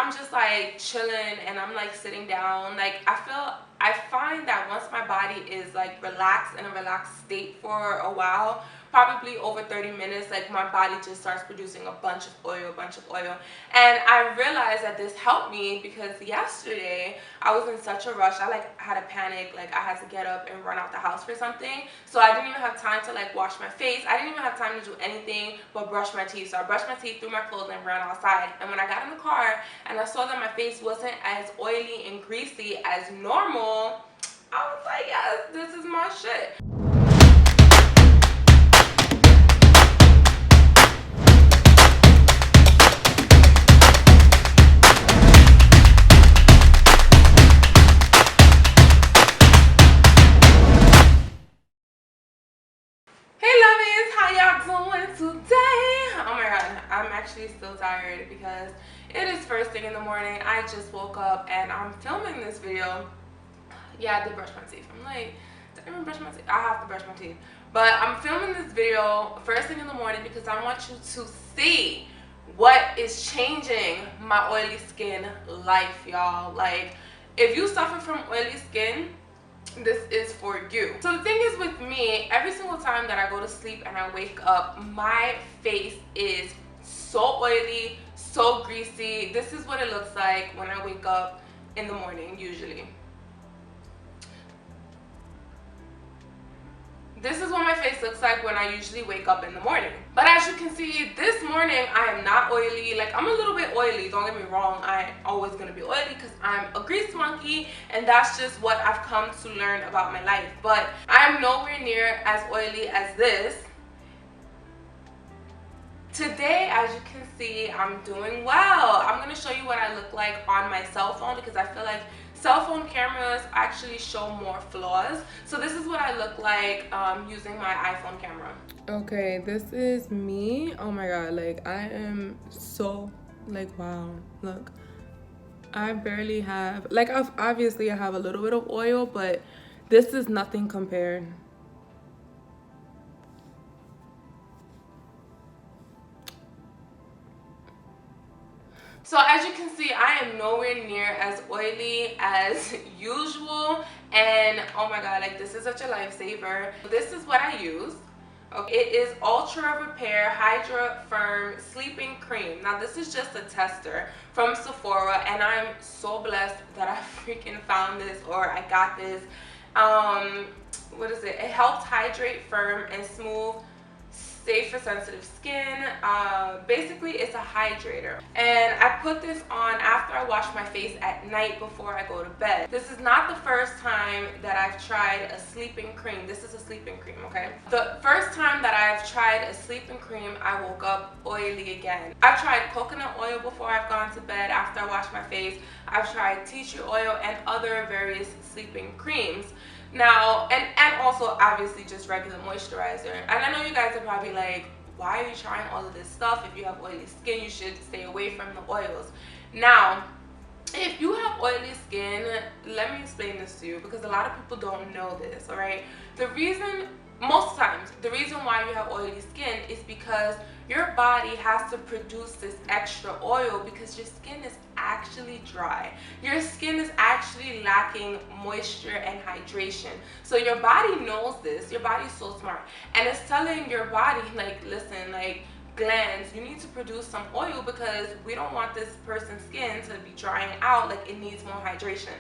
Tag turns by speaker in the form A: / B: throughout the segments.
A: I'm just like chilling and I'm like sitting down, like I find that once my body is like relaxed, in a relaxed state for a while, probably over 30 minutes, like my body just starts producing a bunch of oil. And I realized that this helped me because yesterday I was in such a rush. I like had a panic, like I had to get up and run out the house for something, so I didn't even have time to like wash my face. I didn't even have time to do anything but brush my teeth. So I brushed my teeth, threw my clothes, and ran outside. And when I got in the car and I saw that my face wasn't as oily and greasy as normal, I was like, yes, this is my shit. Hey lovies, how y'all doing today? Oh my god, I'm actually still tired because it is first thing in the morning. I just woke up and I'm filming this video. Yeah, I did brush my teeth. I'm like, did I even brush my teeth? I have to brush my teeth. But I'm filming this video first thing in the morning because I want you to see what is changing my oily skin life, y'all. Like, if you suffer from oily skin, this is for you. So the thing is with me, every single time that I go to sleep and I wake up, my face is so oily, so greasy. This is what it looks like when I wake up in the morning usually. This is what my face looks like when I usually wake up in the morning. But as you can see, this morning I am not oily. Like, I'm a little bit oily, don't get me wrong. I'm always gonna be oily because I'm a grease monkey, and that's just what I've come to learn about my life. But I'm nowhere near as oily as this. Today, as you can see, I'm doing well. I'm gonna show you what I look like on my cell phone because I feel like cell phone cameras actually show more flaws. So this is what I look like using my iPhone camera. Okay, this is me. Oh my god, like I am so like, wow, look. I barely have, like, obviously I have a little bit of oil, but this is nothing compared. So as you can see, I am nowhere near as oily as usual, and oh my god, like this is such a lifesaver. This is what I use. Okay, it is Ultra Repair Hydra Firm Sleeping Cream. Now this is just a tester from Sephora, and I'm so blessed that I freaking found this, or I got this. What is it? It helps hydrate, firm, and smooth, safe for sensitive skin. Basically it's a hydrator, and I put this on after I wash my face at night before I go to bed. This is not the first time that I've tried a sleeping cream. This is a sleeping cream, okay? The first time that I've tried a sleeping cream, I woke up oily again. I've tried coconut oil before I've gone to bed after I wash my face. I've tried tea tree oil and other various sleeping creams. Now, and also obviously just regular moisturizer. And I know you guys are probably like, why are you trying all of this stuff? If you have oily skin, you should stay away from the oils. Now, if you have oily skin, let me explain this to you because a lot of people don't know this, all right? Most times, the reason why you have oily skin is because your body has to produce this extra oil because your skin is actually dry. Your skin is actually lacking moisture and hydration. So your body knows this. Your body's so smart. And it's telling your body, like, listen, like, glands, you need to produce some oil because we don't want this person's skin to be drying out. Like, it needs more hydration.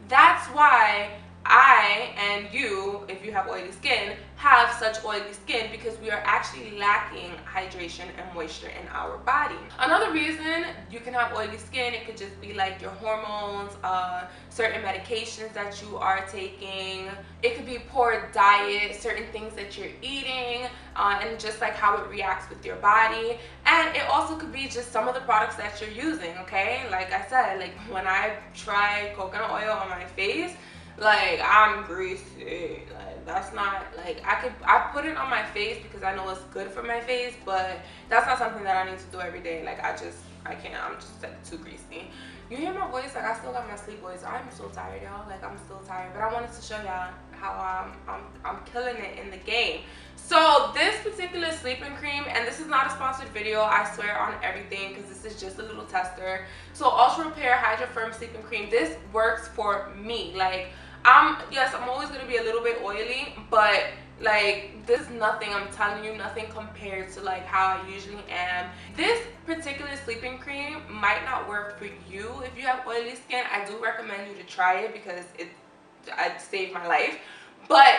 A: That's why I and you, if you have oily skin, have such oily skin because we are actually lacking hydration and moisture in our body. Another reason you can have oily skin, it could just be like your hormones, certain medications that you are taking. It could be poor diet, certain things that you're eating, and just like how it reacts with your body. And it also could be just some of the products that you're using, okay? Like I said, like when I try coconut oil on my face, like I'm greasy. Like that's not, like, I put it on my face because I know it's good for my face, but that's not something that I need to do every day. Like I can't, I'm just like too greasy. You hear my voice? Like, I still got my sleep voice. I'm so tired, y'all. Like, I'm still tired. But I wanted to show y'all how I'm killing it in the game. So this particular sleeping cream, and this is not a sponsored video, I swear on everything, because this is just a little tester. So Ultra Repair Hydro Firm Sleeping Cream, this works for me. Like, yes, I'm always going to be a little bit oily, but like, this is nothing, I'm telling you, nothing compared to like how I usually am. This particular sleeping cream might not work for you if you have oily skin. I do recommend you to try it because it saved my life. But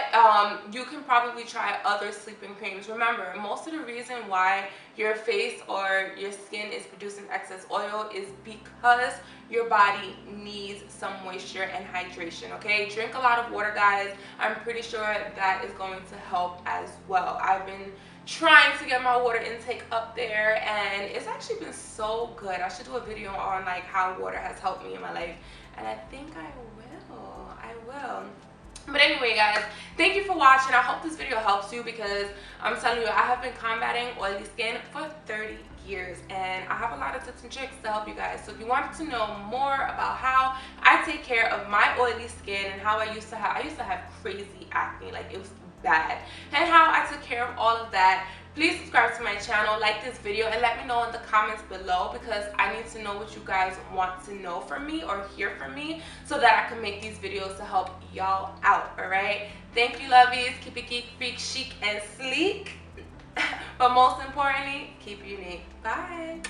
A: you can probably try other sleeping creams. Remember, most of the reason why your face or your skin is producing excess oil is because your body needs some moisture and hydration, okay? Drink a lot of water, guys. I'm pretty sure that is going to help as well. I've been trying to get my water intake up there, and it's actually been so good. I should do a video on like how water has helped me in my life, and I think I will. But anyway, guys, thank you for watching. I hope this video helps you, because I'm telling you, I have been combating oily skin for 30 years, and I have a lot of tips and tricks to help you guys. So if you wanted to know more about how I take care of my oily skin and how I used to have crazy acne, like it was bad, and how I took care of all of that, please subscribe to my channel, like this video, and let me know in the comments below, because I need to know what you guys want to know from me or hear from me, so that I can make these videos to help y'all out. Alright, thank you, lovies. Keep it geek, freak, chic, and sleek, but most importantly, keep it unique. Bye.